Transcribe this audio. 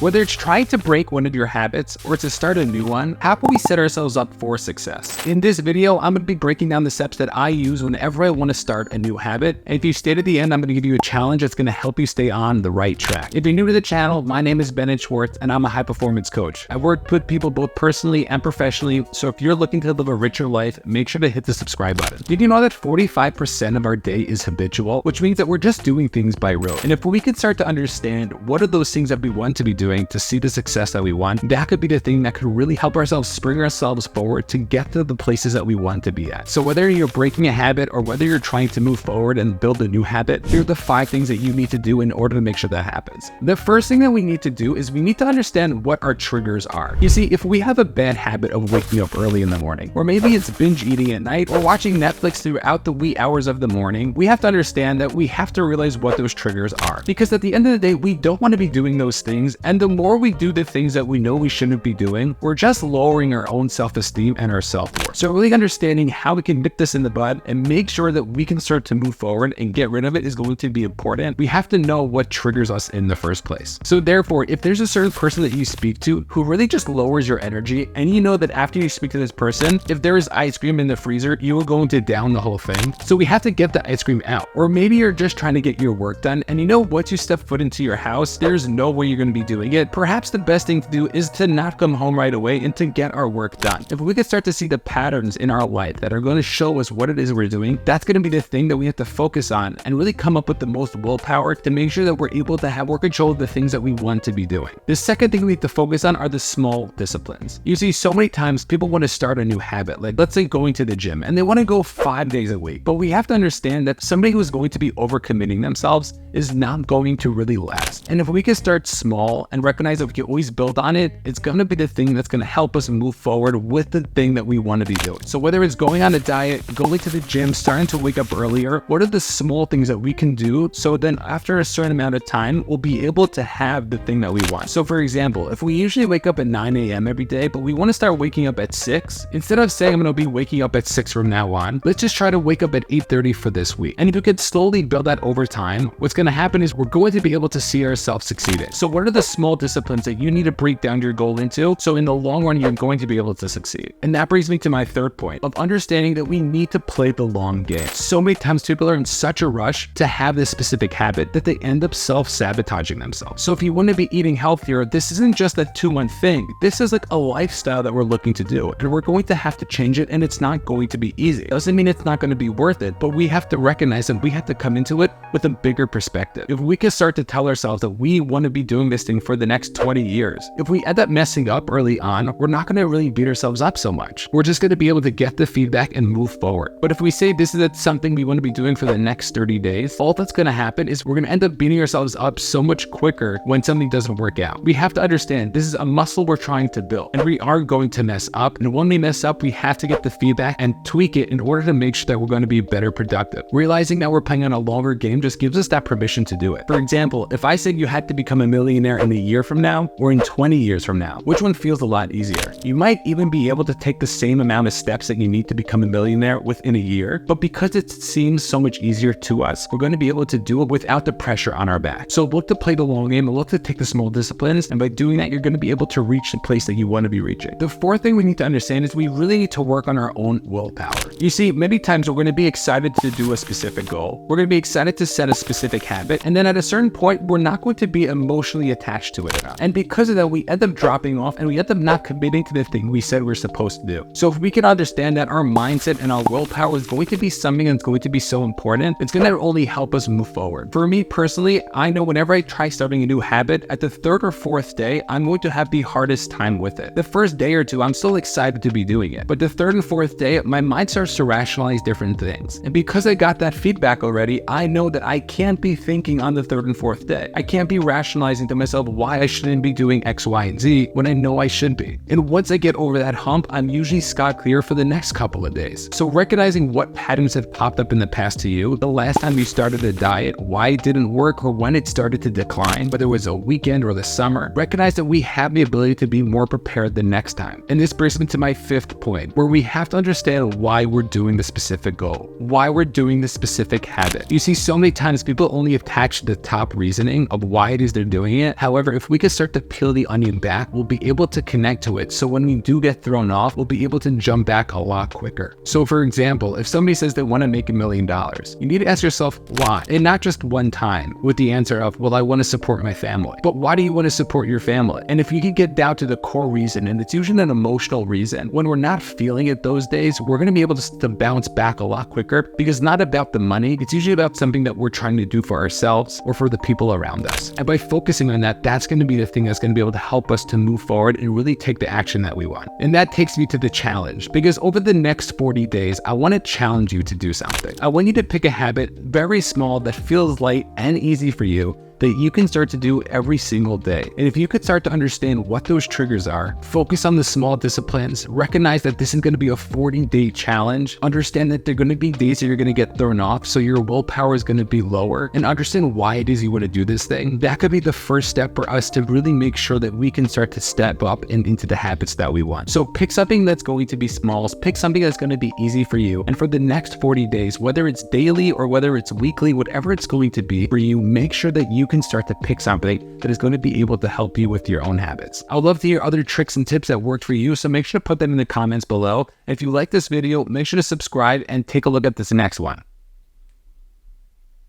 Whether it's trying to break one of your habits or to start a new one, how can we set ourselves up for success? In this video, I'm going to be breaking down the steps that I use whenever I want to start a new habit. And if you stay to the end, I'm going to give you a challenge that's going to help you stay on the right track. If you're new to the channel, my name is Ben Schwartz and I'm a high performance coach. I work with people both personally and professionally. So if you're looking to live a richer life, make sure to hit the subscribe button. Did you know that 45% of our day is habitual, which means that we're just doing things by rote? And if we can start to understand what are those things that we want to be doing to see the success that we want, that could be the thing that could really help ourselves spring ourselves forward to get to the places that we want to be at. So whether you're breaking a habit or whether you're trying to move forward and build a new habit, here are the 5 things that you need to do in order to make sure that happens. The first thing that we need to do is we need to understand what our triggers are. You see, if we have a bad habit of waking up early in the morning, or maybe it's binge eating at night or watching Netflix throughout the wee hours of the morning, we have to understand that we have to realize what those triggers are. Because at the end of the day, we don't want to be doing those things, and the more we do the things that we know we shouldn't be doing, we're just lowering our own self-esteem and our self-worth. So really understanding how we can nip this in the bud and make sure that we can start to move forward and get rid of it is going to be important. We have to know what triggers us in the first place. So therefore, if there's a certain person that you speak to who really just lowers your energy, and you know that after you speak to this person, if there is ice cream in the freezer, you are going to down the whole thing. So we have to get the ice cream out. Or maybe you're just trying to get your work done, and you know once you step foot into your house, there's no way you're going to be doing it. Perhaps the best thing to do is to not come home right away and to get our work done. If we could start to see the patterns in our life that are going to show us what it is we're doing, that's going to be the thing that we have to focus on and really come up with the most willpower to make sure that we're able to have more control of the things that we want to be doing. The second thing we need to focus on are the small disciplines. You see, so many times people want to start a new habit, like let's say going to the gym, and they want to go 5 days a week. But we have to understand that somebody who is going to be overcommitting themselves is not going to really last. And if we can start small and recognize that we can always build on it, it's going to be the thing that's going to help us move forward with the thing that we want to be doing. So whether it's going on a diet, going to the gym, starting to wake up earlier, what are the small things that we can do so then after a certain amount of time, we'll be able to have the thing that we want. So for example, if we usually wake up at 9 a.m. every day, but we want to start waking up at 6, instead of saying I'm going to be waking up at 6 from now on, let's just try to wake up at 8:30 for this week. And if you could slowly build that over time, what's going to happen is we're going to be able to see ourselves succeeding. So what are the small disciplines that you need to break down your goal into so in the long run you're going to be able to succeed? And that brings me to my third point of understanding that we need to play the long game. So many times people are in such a rush to have this specific habit that they end up self-sabotaging themselves. So if you want to be eating healthier, this isn't just a 2-month thing. This is like a lifestyle that we're looking to do, and we're going to have to change it, and it's not going to be easy. Doesn't mean it's not going to be worth it, but we have to recognize that we have to come into it with a bigger perspective. If we can start to tell ourselves that we want to be doing this thing for the next 20 years, if we end up messing up early on, we're not going to really beat ourselves up so much. We're just going to be able to get the feedback and move forward. But if we say this is something we want to be doing for the next 30 days, all that's going to happen is we're going to end up beating ourselves up so much quicker when something doesn't work out. We have to understand this is a muscle we're trying to build, and we are going to mess up. And when we mess up, we have to get the feedback and tweak it in order to make sure that we're going to be better productive. Realizing that we're playing on a longer game just gives us that permission to do it. For example, if I said you had to become a millionaire in a year from now or in 20 years from now, which one feels a lot easier? You might even be able to take the same amount of steps that you need to become a millionaire within a year, but because it seems so much easier to us, we're going to be able to do it without the pressure on our back. So look to play the long game and look to take the small disciplines, and by doing that, you're going to be able to reach the place that you want to be reaching. The fourth thing we need to understand is we really need to work on our own willpower. You see, many times we're going to be excited to do a specific goal. We're going to be excited to set a specific habit, and then at a certain point, we're not going to be emotionally attached to it enough. And because of that, we end up dropping off and we end up not committing to the thing we said we're supposed to do. So if we can understand that our mindset and our willpower is going to be something that's going to be so important, it's going to only help us move forward. For me personally, I know whenever I try starting a new habit, at the 3rd or 4th day, I'm going to have the hardest time with it. The first day or two, I'm still excited to be doing it. But the 3rd and 4th day, my mind starts to rationalize different things. And because I got that feedback already, I know that I can't be thinking on the 3rd and 4th day. I can't be rationalizing to myself why I shouldn't be doing X, Y, and Z when I know I should be. And once I get over that hump, I'm usually scot clear for the next couple of days. So recognizing what patterns have popped up in the past to you, the last time you started a diet, why it didn't work, or when it started to decline, whether it was a weekend or the summer, recognize that we have the ability to be more prepared the next time. And this brings me to my 5th point, where we have to understand why we're doing the specific goal, why we're doing the specific habit. You see, so many times people only attach the top reasoning of why it is they're doing it. However, However, if we can start to peel the onion back, we'll be able to connect to it. So when we do get thrown off, we'll be able to jump back a lot quicker. So for example, if somebody says they want to make $1 million, you need to ask yourself why, and not just one time with the answer of, well, I want to support my family. But why do you want to support your family? And if you can get down to the core reason, and it's usually an emotional reason, when we're not feeling it those days, we're going to be able to bounce back a lot quicker, because it's not about the money. It's usually about something that we're trying to do for ourselves or for the people around us. And by focusing on that, that's going to be the thing that's going to be able to help us to move forward and really take the action that we want. And that takes me to the challenge, because over the next 40 days, I want to challenge you to do something. I want you to pick a habit very small that feels light and easy for you, that you can start to do every single day. And if you could start to understand what those triggers are, focus on the small disciplines, recognize that this is going to be a 40-day challenge, understand that there are going to be days that you're going to get thrown off, so your willpower is going to be lower, and understand why it is you want to do this thing. That could be the first step for us to really make sure that we can start to step up and into the habits that we want. So pick something that's going to be small, pick something that's going to be easy for you, and for the next 40 days, whether it's daily or whether it's weekly, whatever it's going to be for you, make sure that you can start to pick something that is going to be able to help you with your own habits. I would love to hear other tricks and tips that worked for you, so make sure to put them in the comments below. If you like this video, make sure to subscribe and take a look at this next one.